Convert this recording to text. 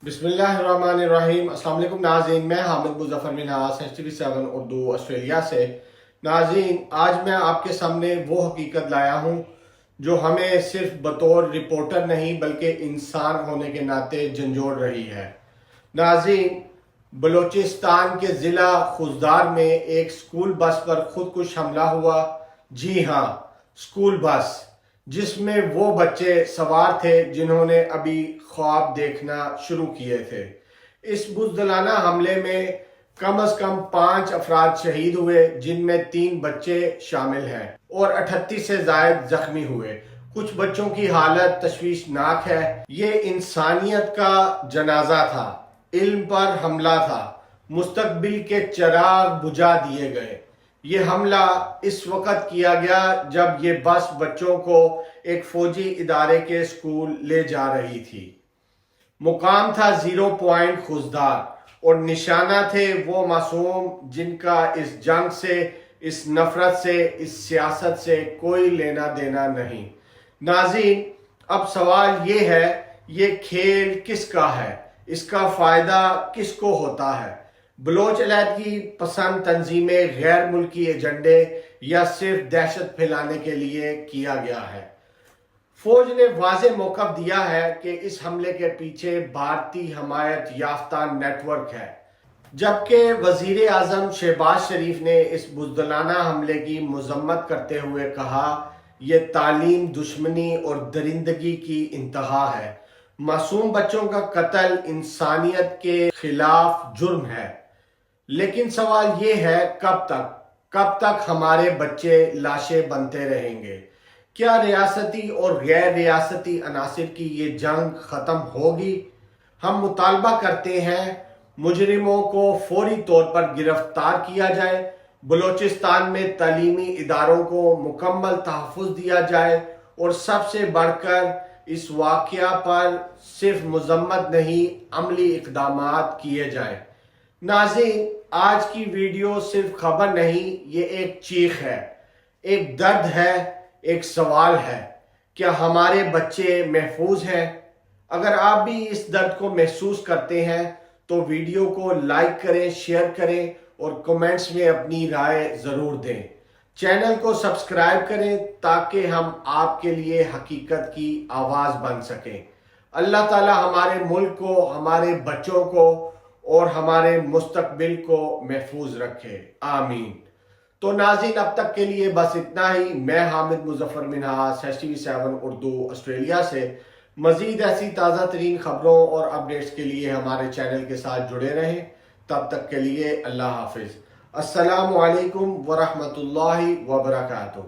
بسم اللہ الرحمن الرحیم۔ السلام علیکم ناظرین، میں حامد مظفر منہاس HTV7 اردو آسٹریلیا سے۔ ناظرین، آج میں آپ کے سامنے وہ حقیقت لایا ہوں جو ہمیں صرف بطور رپورٹر نہیں بلکہ انسان ہونے کے ناطے جھنجھوڑ رہی ہے۔ ناظرین، بلوچستان کے ضلع خوزدار میں ایک سکول بس پر خودکش حملہ ہوا۔ جی ہاں، سکول بس جس میں وہ بچے سوار تھے جنہوں نے ابھی خواب دیکھنا شروع کیے تھے۔ اس بزدلانہ حملے میں کم از کم 5 افراد شہید ہوئے، جن میں 3 بچے شامل ہیں، اور 38 سے زائد زخمی ہوئے۔ کچھ بچوں کی حالت تشویشناک ہے۔ یہ انسانیت کا جنازہ تھا، علم پر حملہ تھا، مستقبل کے چراغ بجھا دیے گئے۔ یہ حملہ اس وقت کیا گیا جب یہ بس بچوں کو ایک فوجی ادارے کے سکول لے جا رہی تھی۔ مقام تھا 0 پوائنٹ خوزدار، اور نشانہ تھے وہ معصوم جن کا اس جنگ سے، اس نفرت سے، اس سیاست سے کوئی لینا دینا نہیں۔ ناظرین، اب سوال یہ ہے، یہ کھیل کس کا ہے؟ اس کا فائدہ کس کو ہوتا ہے؟ بلوچ علیحدگی پسند تنظیمیں، غیر ملکی ایجنڈے، یا صرف دہشت پھیلانے کے لیے کیا گیا ہے؟ فوج نے واضح موقف دیا ہے کہ اس حملے کے پیچھے بھارتی حمایت یافتہ نیٹ ورک ہے، جبکہ وزیر اعظم شہباز شریف نے اس بزدلانہ حملے کی مذمت کرتے ہوئے کہا، یہ تعلیم دشمنی اور درندگی کی انتہا ہے۔ معصوم بچوں کا قتل انسانیت کے خلاف جرم ہے۔ لیکن سوال یہ ہے، کب تک ہمارے بچے لاشیں بنتے رہیں گے؟ کیا ریاستی اور غیر ریاستی عناصر کی یہ جنگ ختم ہوگی؟ ہم مطالبہ کرتے ہیں مجرموں کو فوری طور پر گرفتار کیا جائے، بلوچستان میں تعلیمی اداروں کو مکمل تحفظ دیا جائے، اور سب سے بڑھ کر اس واقعہ پر صرف مذمت نہیں، عملی اقدامات کیے جائیں۔ ناظرین، آج کی ویڈیو صرف خبر نہیں، یہ ایک چیخ ہے، ایک درد ہے، ایک سوال ہے، کیا ہمارے بچے محفوظ ہیں؟ اگر آپ بھی اس درد کو محسوس کرتے ہیں تو ویڈیو کو لائک کریں، شیئر کریں، اور کمنٹس میں اپنی رائے ضرور دیں۔ چینل کو سبسکرائب کریں تاکہ ہم آپ کے لیے حقیقت کی آواز بن سکیں۔ اللہ تعالی ہمارے ملک کو، ہمارے بچوں کو اور ہمارے مستقبل کو محفوظ رکھے، آمین۔ تو ناظرین، اب تک کے لیے بس اتنا ہی۔ میں حامد مظفر منہاس HTV7 اردو آسٹریلیا سے۔ مزید ایسی تازہ ترین خبروں اور اپڈیٹس کے لیے ہمارے چینل کے ساتھ جڑے رہیں۔ تب تک کے لیے اللہ حافظ۔ السلام علیکم ورحمۃ اللہ وبرکاتہ۔